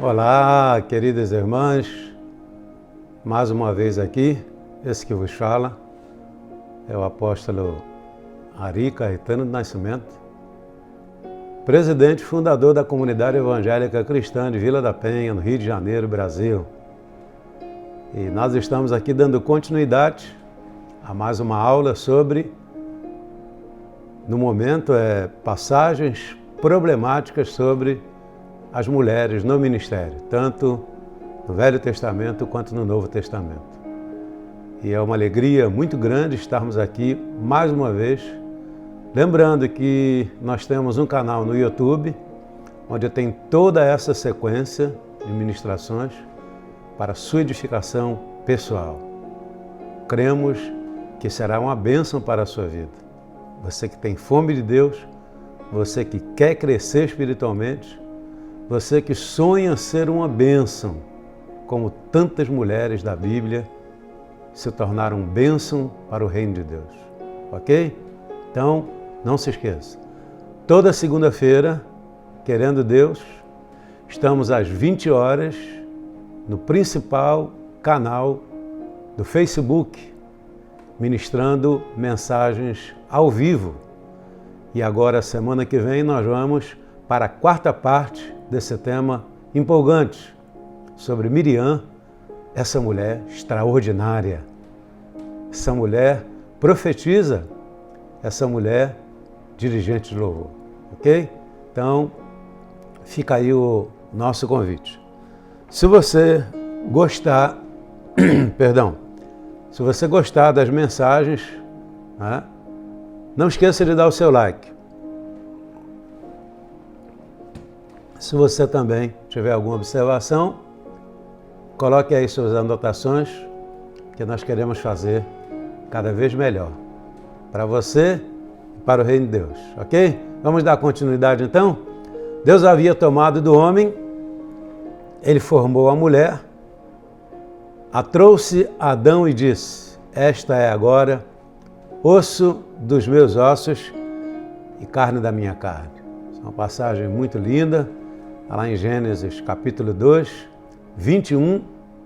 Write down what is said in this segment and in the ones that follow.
Olá, queridas irmãs, mais uma vez aqui, esse que vos fala é o apóstolo Ari Caetano do Nascimento, presidente e fundador da comunidade evangélica cristã de Vila da Penha, no Rio de Janeiro, Brasil. E nós estamos aqui dando continuidade a mais uma aula sobre, no momento, passagens problemáticas sobre as mulheres no ministério, tanto no Velho Testamento quanto no Novo Testamento. E é uma alegria muito grande estarmos aqui mais uma vez, lembrando que nós temos um canal no YouTube, onde tem toda essa sequência de ministrações para sua edificação pessoal. Cremos que será uma bênção para a sua vida. Você que tem fome de Deus, você que quer crescer espiritualmente, você que sonha ser uma bênção, como tantas mulheres da Bíblia se tornaram bênção para o reino de Deus. Ok? Então, não se esqueça. Toda segunda-feira, querendo Deus, estamos às 20 horas no principal canal do Facebook, ministrando mensagens ao vivo. E agora, semana que vem, nós vamos para a quarta parte desse tema empolgante sobre Miriam, essa mulher extraordinária. Essa mulher profetiza, essa mulher dirigente de louvor. Ok? Então, fica aí o nosso convite. Se você gostar, se você gostar das mensagens, né, não esqueça de dar o seu like. Se você também tiver alguma observação, coloque aí suas anotações, que nós queremos fazer cada vez melhor para você e para o reino de Deus, ok? Vamos dar continuidade então? Deus havia tomado do homem, ele formou a mulher, a trouxe a Adão e disse: esta é agora osso dos meus ossos e carne da minha carne. É uma passagem muito linda, lá em Gênesis capítulo 2, 21,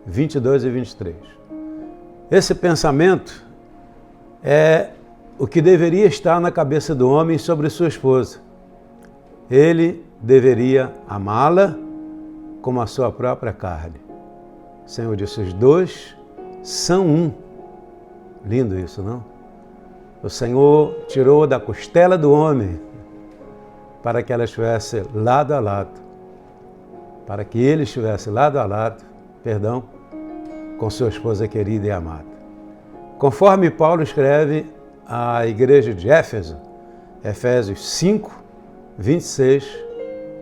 22 e 23. Esse pensamento é o que deveria estar na cabeça do homem sobre sua esposa. Ele deveria amá-la como a sua própria carne. O Senhor disse: os dois são um. Lindo isso, não? O Senhor tirou da costela do homem para que ela estivesse lado a lado. Para que ele estivesse lado a lado, com sua esposa querida e amada. Conforme Paulo escreve à igreja de Éfeso, Efésios 5, 26,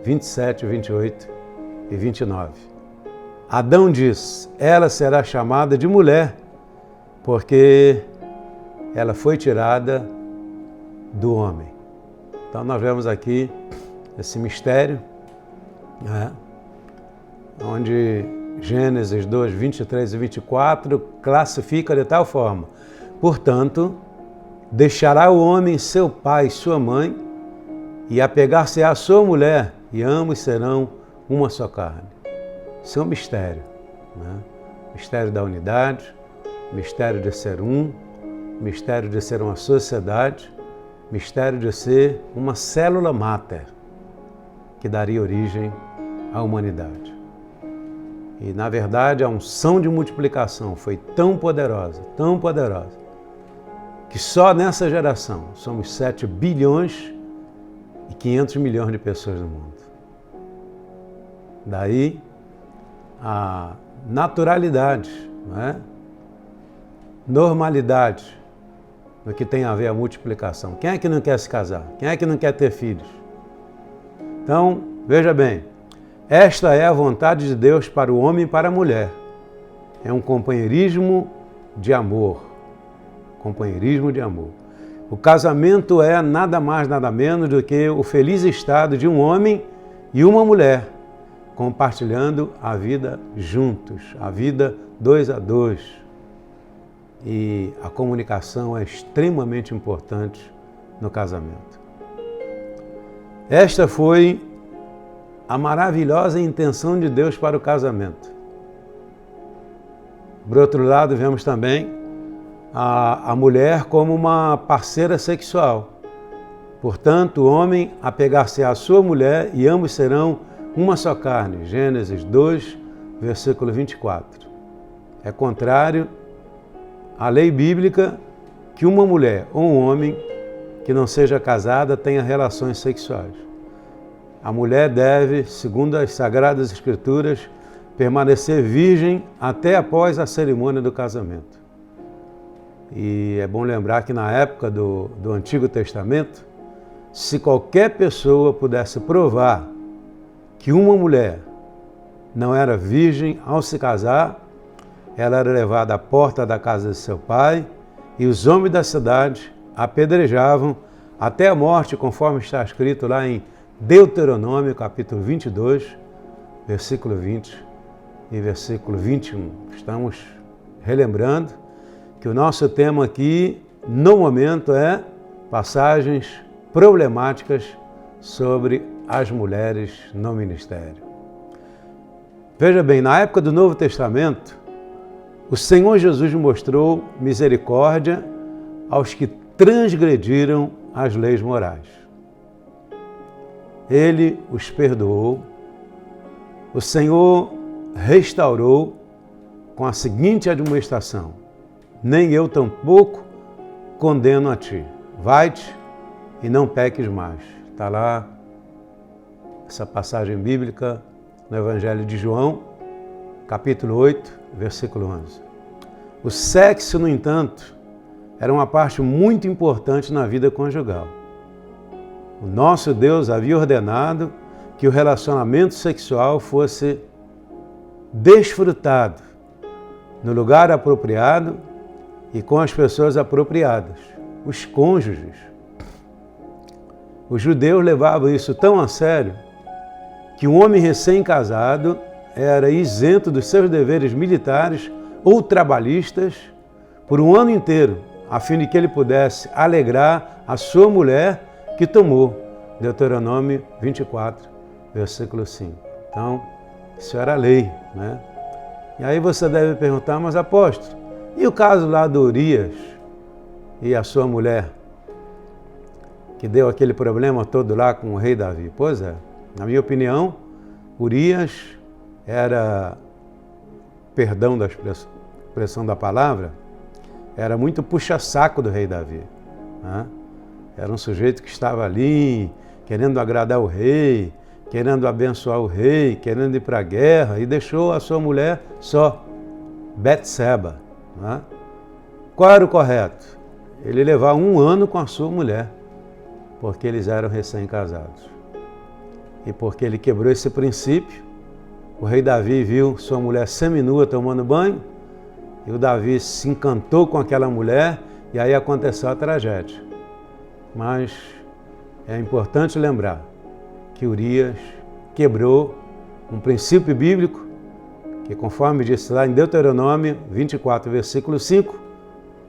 27, 28 e 29. Adão diz: ela será chamada de mulher, porque ela foi tirada do homem. Então nós vemos aqui esse mistério, né? Onde Gênesis 2, 23 e 24 classifica de tal forma: portanto, deixará o homem seu pai e sua mãe, e apegar-se à sua mulher, e ambos serão uma só carne. Isso é um mistério, né? Mistério da unidade, mistério de ser um, mistério de ser uma sociedade, mistério de ser uma célula máter, que daria origem à humanidade. E, na verdade, a unção de multiplicação foi tão poderosa, que só nessa geração somos 7 bilhões e 500 milhões de pessoas no mundo. Daí a naturalidade, não é? Normalidade no que tem a ver a multiplicação. Quem é que não quer se casar? Quem é que não quer ter filhos? Então, veja bem, esta é a vontade de Deus para o homem e para a mulher. É um companheirismo de amor. Companheirismo de amor. O casamento é nada mais, nada menos do que o feliz estado de um homem e uma mulher compartilhando a vida juntos, a vida 2 a 2. E a comunicação é extremamente importante no casamento. Esta foi a maravilhosa intenção de Deus para o casamento. Por outro lado, vemos também a mulher como uma parceira sexual. Portanto, o homem apegar-se à sua mulher e ambos serão uma só carne. Gênesis 2, versículo 24. É contrário à lei bíblica que uma mulher ou um homem que não seja casada tenha relações sexuais. A mulher deve, segundo as Sagradas Escrituras, permanecer virgem até após a cerimônia do casamento. E é bom lembrar que na época do Antigo Testamento, se qualquer pessoa pudesse provar que uma mulher não era virgem ao se casar, ela era levada à porta da casa de seu pai e os homens da cidade apedrejavam até a morte, conforme está escrito lá em Deuteronômio, capítulo 22, versículo 20 e versículo 21. Estamos relembrando que o nosso tema aqui, no momento, é passagens problemáticas sobre as mulheres no ministério. Veja bem, na época do Novo Testamento, o Senhor Jesus mostrou misericórdia aos que transgrediram as leis morais. Ele os perdoou. O Senhor restaurou com a seguinte admoestação: nem eu tampouco condeno a ti. Vai-te e não peques mais. Está lá essa passagem bíblica no Evangelho de João, capítulo 8, versículo 11. O sexo, no entanto, era uma parte muito importante na vida conjugal. O nosso Deus havia ordenado que o relacionamento sexual fosse desfrutado no lugar apropriado e com as pessoas apropriadas, os cônjuges. Os judeus levavam isso tão a sério que um homem recém-casado era isento dos seus deveres militares ou trabalhistas por um ano inteiro, a fim de que ele pudesse alegrar a sua mulher que tomou. Deuteronômio 24, versículo 5. Então, isso era lei, né? E aí você deve perguntar, mas apóstolo, e o caso lá do Urias e a sua mulher, que deu aquele problema todo lá com o rei Davi? Pois é, na minha opinião, Urias era, perdão da expressão da palavra, era muito puxa-saco do rei Davi, né? Era um sujeito que estava ali querendo agradar o rei, querendo abençoar o rei, querendo ir para a guerra, e deixou a sua mulher só, Betseba, né? Qual era o correto? Ele levar 1 ano com a sua mulher, porque eles eram recém-casados. E porque ele quebrou esse princípio, o rei Davi viu sua mulher seminua tomando banho, e o Davi se encantou com aquela mulher, e aí aconteceu a tragédia. Mas é importante lembrar que Urias quebrou um princípio bíblico, que conforme disse lá em Deuteronômio 24, versículo 5,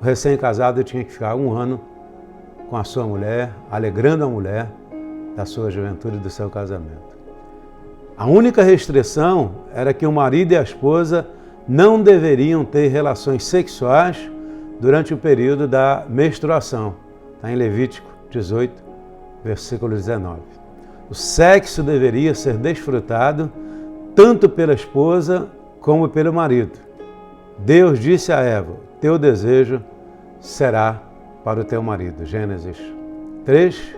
o recém-casado tinha que ficar 1 ano com a sua mulher, alegrando a mulher da sua juventude e do seu casamento. A única restrição era que o marido e a esposa não deveriam ter relações sexuais durante o período da menstruação. Está em Levítico 18, versículo 19. O sexo deveria ser desfrutado tanto pela esposa como pelo marido. Deus disse a Eva: teu desejo será para o teu marido. Gênesis 3,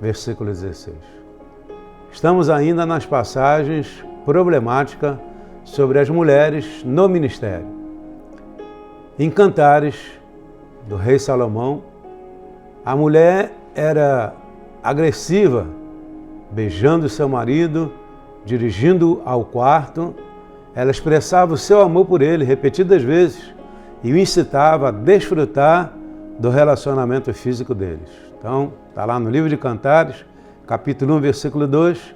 versículo 16. Estamos ainda nas passagens problemáticas sobre as mulheres no ministério. Em Cantares, do rei Salomão, a mulher era agressiva, beijando seu marido, dirigindo-o ao quarto. Ela expressava o seu amor por ele repetidas vezes e o incitava a desfrutar do relacionamento físico deles. Então, está lá no livro de Cantares, capítulo 1, versículo 2,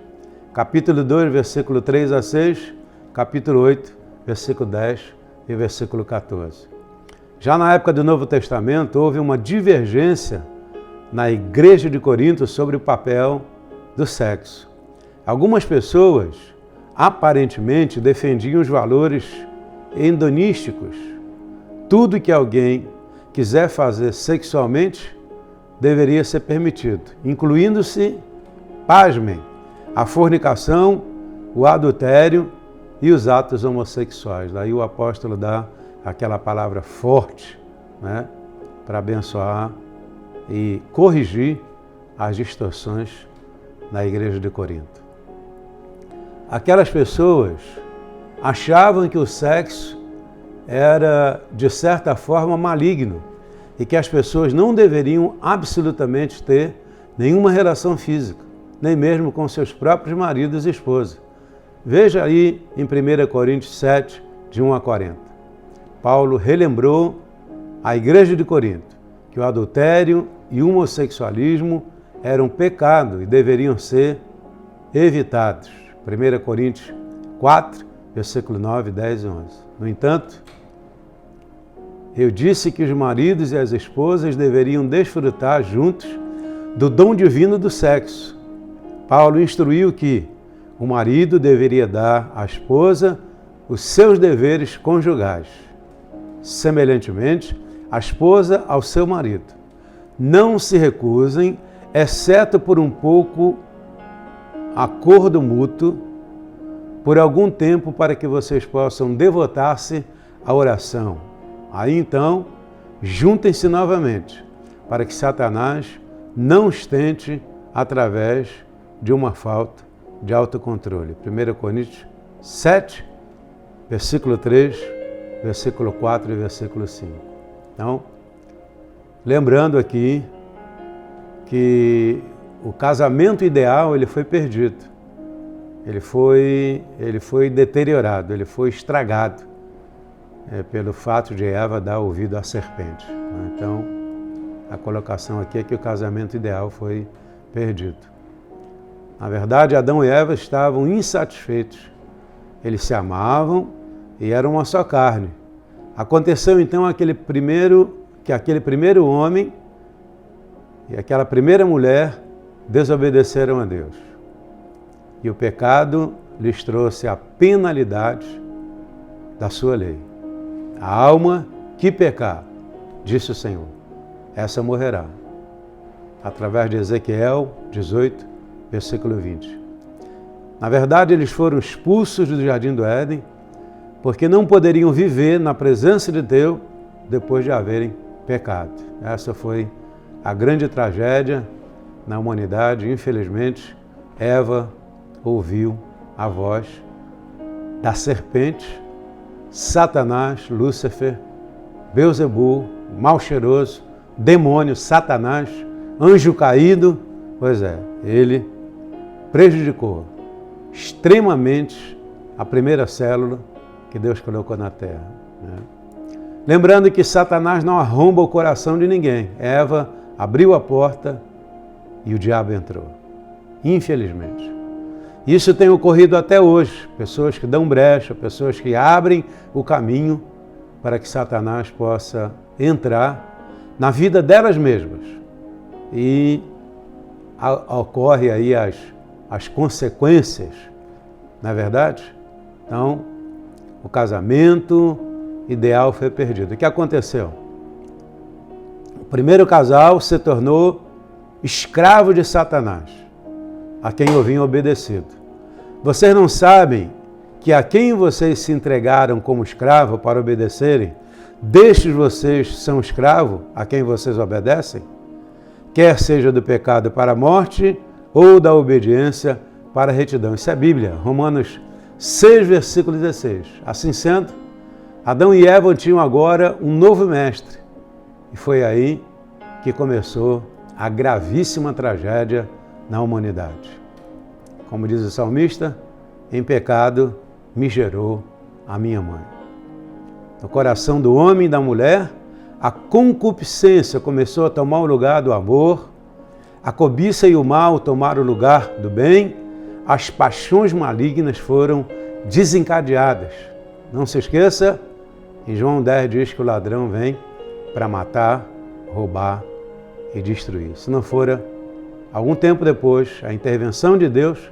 capítulo 2, versículo 3 a 6, capítulo 8, versículo 10 e versículo 14. Já na época do Novo Testamento, houve uma divergência na igreja de Corinto sobre o papel do sexo. Algumas pessoas aparentemente defendiam os valores hedonísticos. Tudo que alguém quiser fazer sexualmente deveria ser permitido, incluindo-se, pasmem, a fornicação, o adultério e os atos homossexuais. Daí o apóstolo dá aquela palavra forte, né, para abençoar e corrigir as distorções na igreja de Corinto. Aquelas pessoas achavam que o sexo era, de certa forma, maligno e que as pessoas não deveriam absolutamente ter nenhuma relação física, nem mesmo com seus próprios maridos e esposas. Veja aí em 1 Coríntios 7, de 1 a 40. Paulo relembrou à igreja de Corinto que o adultério e o homossexualismo eram pecado e deveriam ser evitados. 1 Coríntios 4, versículo 9, 10 e 11. No entanto, eu disse que os maridos e as esposas deveriam desfrutar juntos do dom divino do sexo. Paulo instruiu que o marido deveria dar à esposa os seus deveres conjugais. Semelhantemente, a esposa ao seu marido. Não se recusem, exceto por um pouco acordo mútuo, por algum tempo, para que vocês possam devotar-se à oração. Aí então, juntem-se novamente, para que Satanás não os tente através de uma falta de autocontrole. 1 Coríntios 7, versículo 3, versículo 4 e versículo 5. Então, lembrando aqui que o casamento ideal ele foi perdido, ele foi deteriorado, ele foi estragado pelo fato de Eva dar ouvido à serpente. Então, a colocação aqui é que o casamento ideal foi perdido. Na verdade, Adão e Eva estavam insatisfeitos. Eles se amavam e eram uma só carne. Aconteceu então que aquele primeiro homem e aquela primeira mulher desobedeceram a Deus. E o pecado lhes trouxe a penalidade da sua lei. A alma que pecar, disse o Senhor, essa morrerá. Através de Ezequiel 18, versículo 20. Na verdade, eles foram expulsos do Jardim do Éden, porque não poderiam viver na presença de Deus depois de haverem pecado. Essa foi a grande tragédia na humanidade. Infelizmente, Eva ouviu a voz da serpente, Satanás, Lúcifer, Belzebu, mal cheiroso, demônio, Satanás, anjo caído. Pois é, ele prejudicou extremamente a primeira célula que Deus colocou na terra. Lembrando que Satanás não arromba o coração de ninguém. Eva abriu a porta e o diabo entrou. Infelizmente. Isso tem ocorrido até hoje. Pessoas que dão brecha, pessoas que abrem o caminho para que Satanás possa entrar na vida delas mesmas. E ocorre aí as consequências, não é verdade? Então, o casamento ideal foi perdido. O que aconteceu? O primeiro casal se tornou escravo de Satanás, a quem haviam obedecido. Vocês não sabem que a quem vocês se entregaram como escravo para obedecerem, destes vocês são escravos a quem vocês obedecem? Quer seja do pecado para a morte ou da obediência para a retidão. Isso é a Bíblia, Romanos 6, versículo 16. Assim sendo, Adão e Eva tinham agora um novo mestre. E foi aí que começou a gravíssima tragédia na humanidade. Como diz o salmista, em pecado me gerou a minha mãe. No coração do homem e da mulher, a concupiscência começou a tomar o lugar do amor, a cobiça e o mal tomaram o lugar do bem, as paixões malignas foram desencadeadas. Não se esqueça, em João 10 diz que o ladrão vem para matar, roubar e destruir. Se não fora, algum tempo depois, a intervenção de Deus,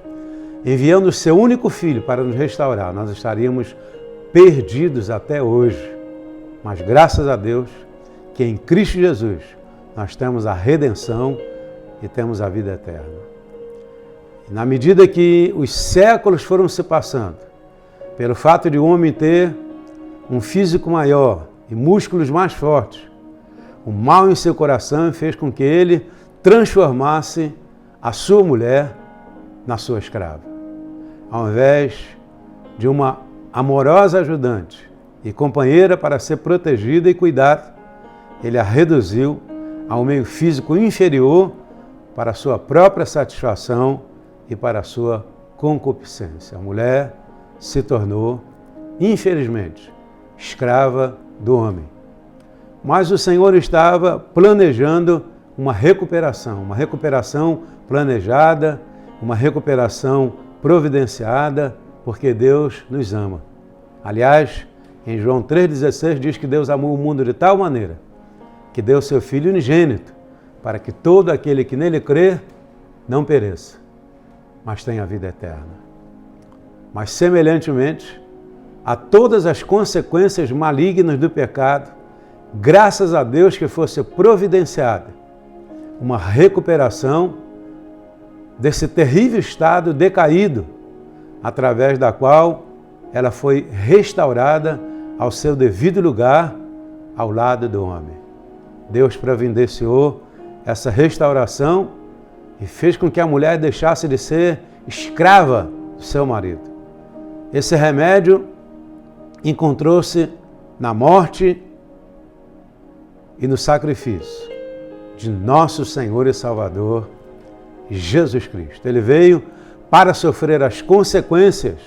enviando o seu único filho para nos restaurar, nós estaríamos perdidos até hoje. Mas graças a Deus que em Cristo Jesus nós temos a redenção e temos a vida eterna. E na medida que os séculos foram se passando, pelo fato de o homem ter um físico maior e músculos mais fortes, o mal em seu coração fez com que ele transformasse a sua mulher na sua escrava. Ao invés de uma amorosa ajudante e companheira para ser protegida e cuidada, ele a reduziu ao meio físico inferior para a sua própria satisfação e para a sua concupiscência. A mulher se tornou, infelizmente, escrava do homem. Mas o Senhor estava planejando uma recuperação planejada, uma recuperação providenciada, porque Deus nos ama. Aliás, em João 3,16 diz que Deus amou o mundo de tal maneira que deu seu Filho unigênito, para que todo aquele que nele crer não pereça, mas tenha vida eterna. Mas semelhantemente a todas as consequências malignas do pecado, graças a Deus que fosse providenciada uma recuperação desse terrível estado decaído, através da qual ela foi restaurada ao seu devido lugar, ao lado do homem. Deus providenciou essa restauração e fez com que a mulher deixasse de ser escrava do seu marido. Esse remédio encontrou-se na morte e no sacrifício de nosso Senhor e Salvador, Jesus Cristo. Ele veio para sofrer as consequências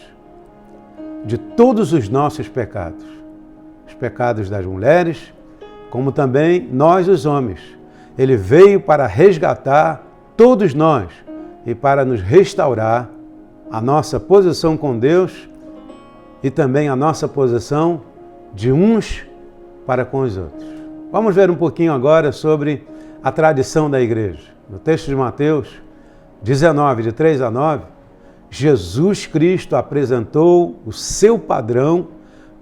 de todos os nossos pecados. Os pecados das mulheres, como também nós os homens. Ele veio para resgatar todos nós e para nos restaurar a nossa posição com Deus e também a nossa posição de uns para com os outros. Vamos ver um pouquinho agora sobre a tradição da igreja. No texto de Mateus 19, de 3 a 9, Jesus Cristo apresentou o seu padrão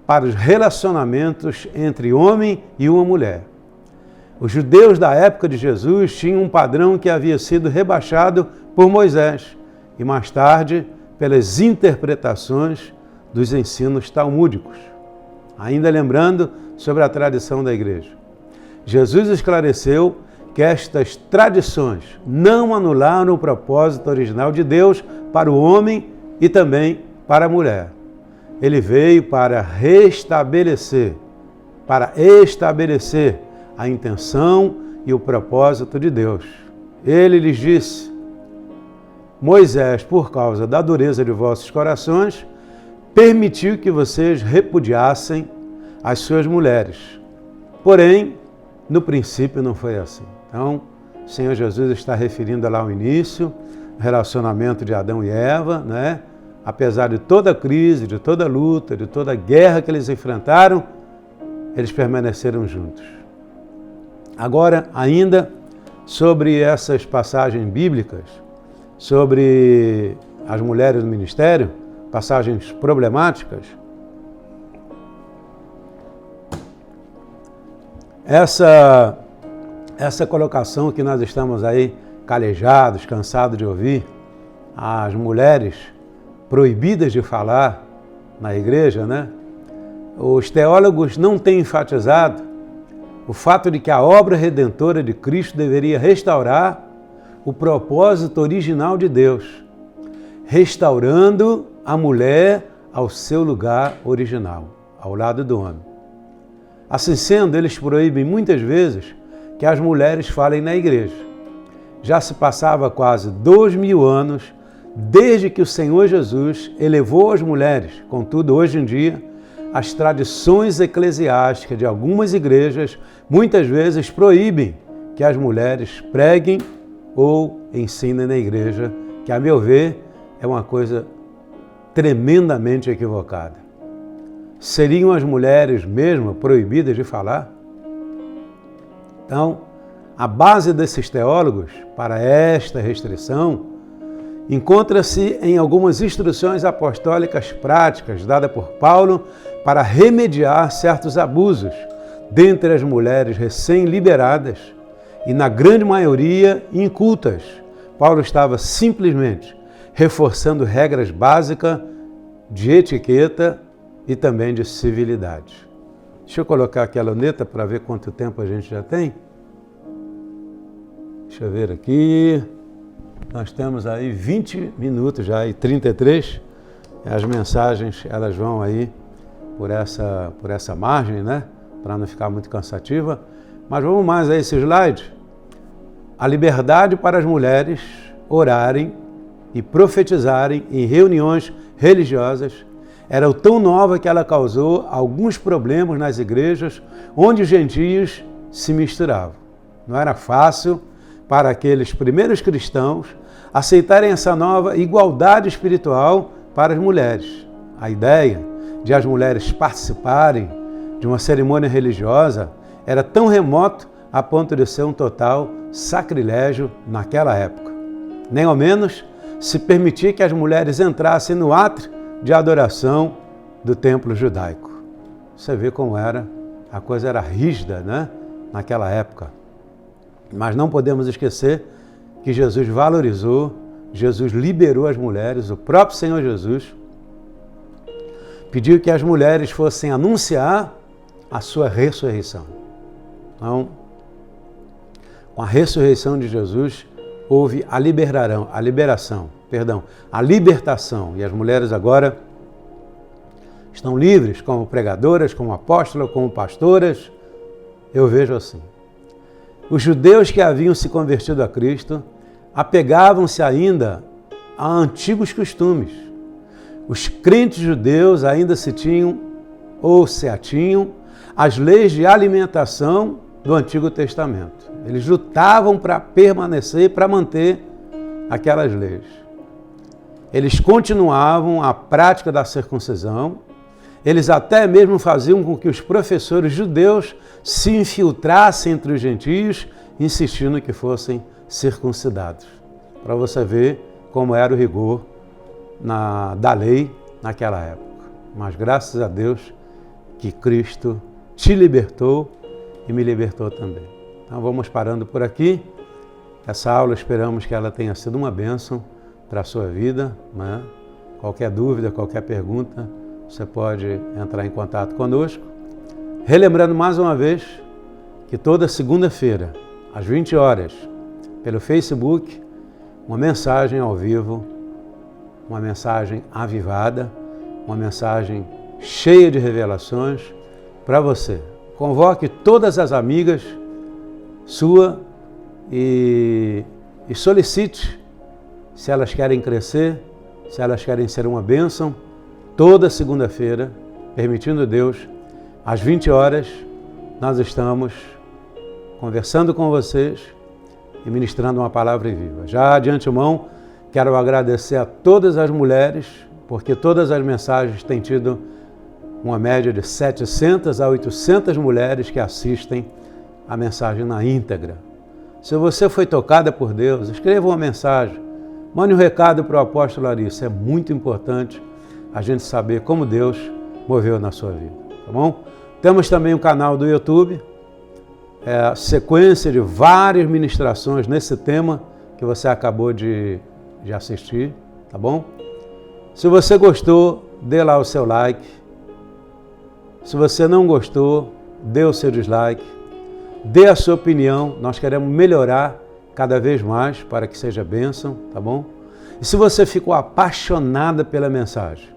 para os relacionamentos entre homem e uma mulher. Os judeus da época de Jesus tinham um padrão que havia sido rebaixado por Moisés e mais tarde pelas interpretações dos ensinos talmúdicos. Ainda lembrando sobre a tradição da igreja. Jesus esclareceu que estas tradições não anularam o propósito original de Deus para o homem e também para a mulher. Ele veio para estabelecer a intenção e o propósito de Deus. Ele lhes disse: Moisés, por causa da dureza de vossos corações, permitiu que vocês repudiassem as suas mulheres. Porém, no princípio não foi assim. Então, o Senhor Jesus está referindo lá ao início, o relacionamento de Adão e Eva, né? Apesar de toda a crise, de toda a luta, de toda a guerra que eles enfrentaram, eles permaneceram juntos. Agora, ainda sobre essas passagens bíblicas, sobre as mulheres do ministério, passagens problemáticas, essa colocação que nós estamos aí calejados, cansados de ouvir, as mulheres proibidas de falar na igreja, né? Os teólogos não têm enfatizado o fato de que a obra redentora de Cristo deveria restaurar o propósito original de Deus, restaurando a mulher ao seu lugar original, ao lado do homem. Assim sendo, eles proíbem muitas vezes que as mulheres falem na igreja. Já se passava quase 2000 anos desde que o Senhor Jesus elevou as mulheres. Contudo, hoje em dia, as tradições eclesiásticas de algumas igrejas muitas vezes proíbem que as mulheres preguem ou ensinem na igreja, que, a meu ver, é uma coisa tremendamente equivocada. Seriam as mulheres mesmo proibidas de falar? Então, a base desses teólogos para esta restrição encontra-se em algumas instruções apostólicas práticas dadas por Paulo para remediar certos abusos dentre as mulheres recém-liberadas e, na grande maioria, incultas. Paulo estava simplesmente reforçando regras básicas de etiqueta e também de civilidade. Deixa eu colocar aqui a luneta para ver quanto tempo a gente já tem. Deixa eu ver aqui. Nós temos aí 20 minutos já e 33. As mensagens, elas vão aí por essa margem, né? Para não ficar muito cansativa. Mas vamos mais a esse slide. A liberdade para as mulheres orarem e profetizarem em reuniões religiosas era tão nova que ela causou alguns problemas nas igrejas onde os gentios se misturavam. Não era fácil para aqueles primeiros cristãos aceitarem essa nova igualdade espiritual para as mulheres. A ideia de as mulheres participarem de uma cerimônia religiosa era tão remoto a ponto de ser um total sacrilégio naquela época. Nem ao menos se permitir que as mulheres entrassem no átrio de adoração do templo judaico. Você vê como a coisa era rígida, né? Naquela época. Mas não podemos esquecer que Jesus valorizou, Jesus liberou as mulheres, o próprio Senhor Jesus pediu que as mulheres fossem anunciar a sua ressurreição. Então, com a ressurreição de Jesus, houve a libertação. E as mulheres agora estão livres como pregadoras, como apóstolas, como pastoras. Eu vejo assim. Os judeus que haviam se convertido a Cristo apegavam-se ainda a antigos costumes. Os crentes judeus ainda se atinham às leis de alimentação do Antigo Testamento. Eles lutavam para permanecer, para manter aquelas leis. Eles continuavam a prática da circuncisão. Eles até mesmo faziam com que os professores judeus se infiltrassem entre os gentios, insistindo que fossem circuncidados. Para você ver como era o rigor da lei naquela época. Mas graças a Deus que Cristo te libertou e me libertou também. Então vamos parando por aqui. Essa aula esperamos que ela tenha sido uma bênção para a sua vida, né? Qualquer dúvida, qualquer pergunta, você pode entrar em contato conosco. Relembrando mais uma vez que toda segunda-feira, às 20 horas, pelo Facebook, uma mensagem ao vivo, uma mensagem avivada, uma mensagem cheia de revelações para você. Convoque todas as amigas sua e solicite se elas querem crescer, se elas querem ser uma bênção. Toda segunda-feira, permitindo Deus, às 20 horas, nós estamos conversando com vocês e ministrando uma palavra viva. Já de antemão, quero agradecer a todas as mulheres, porque todas as mensagens têm tido uma média de 700 a 800 mulheres que assistem a mensagem na íntegra. Se você foi tocada por Deus, escreva uma mensagem, mande um recado para o apóstolo Ari. Isso é muito importante a gente saber como Deus moveu na sua vida, tá bom? Temos também um canal do YouTube, sequência de várias ministrações nesse tema que você acabou de assistir, tá bom? Se você gostou, dê lá o seu like. Se você não gostou, dê o seu dislike. Dê a sua opinião, nós queremos melhorar cada vez mais para que seja bênção, tá bom? E se você ficou apaixonada pela mensagem,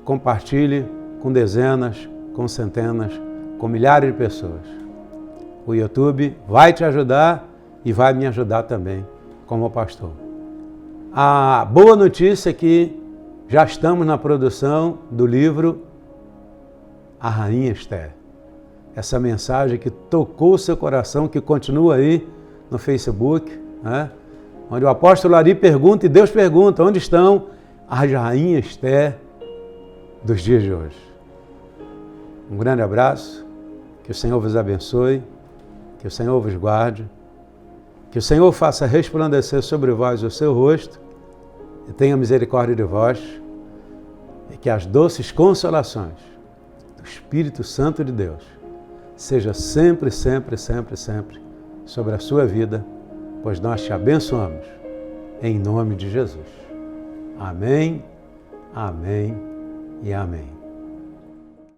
compartilhe com dezenas, com centenas, com milhares de pessoas. O YouTube vai te ajudar e vai me ajudar também, como pastor. A boa notícia é que já estamos na produção do livro A Rainha Esther. Essa mensagem que tocou o seu coração, que continua aí no Facebook, né? Onde o apóstolo Ari pergunta e Deus pergunta, onde estão as rainhas Esther dos dias de hoje? Um grande abraço, que o Senhor vos abençoe, que o Senhor vos guarde, que o Senhor faça resplandecer sobre vós o seu rosto e tenha misericórdia de vós, e que as doces consolações do Espírito Santo de Deus seja sempre, sempre, sempre, sempre sobre a sua vida, pois nós te abençoamos, em nome de Jesus. Amém, amém e amém.